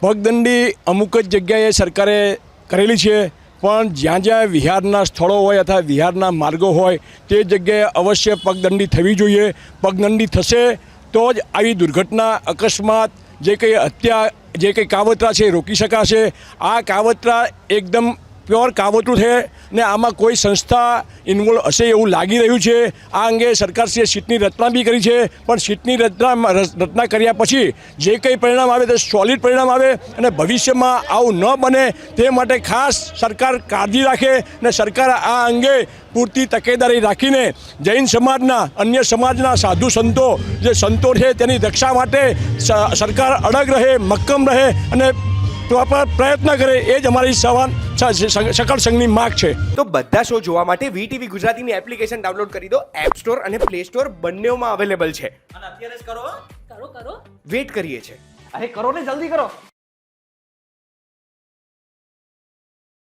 પગદંડી અમુક જ જગ્યાએ સરકારે કરેલી છે, પણ જ્યાં જ્યાં વિહારના સ્થળો હોય અથવા વિહારના માર્ગો હોય તે જગ્યાએ અવશ્ય પગદંડી થવી જોઈએ. પગદંડી થશે તો જ આવી દુર્ઘટના, અકસ્માત, જે કંઈ હત્યા, જે કંઈ કાવતરા છે એ રોકી શકાશે. આ કાવતરા એકદમ પ્યોર કાવતરું છે ને આમાં કોઈ સંસ્થા ઇન્વોલ્વ હશે એવું લાગી રહ્યું છે. આ અંગે સરકારશ્રીએ સીટની રચના બી કરી છે, પણ સીટની રચના કર્યા પછી જે કંઈ પરિણામ આવે તે સોલિડ પરિણામ આવે અને ભવિષ્યમાં આવું ન બને તે માટે ખાસ સરકાર કાળજી રાખે અને સરકાર આ અંગે પૂરતી તકેદારી રાખીને જૈન સમાજના, અન્ય સમાજના સાધુ સંતો, જે સંતો છે તેની રક્ષા માટે સરકાર અડગ રહે, મક્કમ રહે અને પ્રયત્ન કરે, એ જ અમારી સકળ સંઘની માગ છે. તો બધા શો જોવા માટે વીટીવી ગુજરાતીની એપ્લિકેશન ડાઉનલોડ કરી દો. એપ સ્ટોર અને પ્લે સ્ટોર બંનેમાં અવેલેબલ છે. અને અત્યારે જ કરો. કરો કરો. વેટ કરીએ છે. અરે કરો ને, જલ્દી કરો.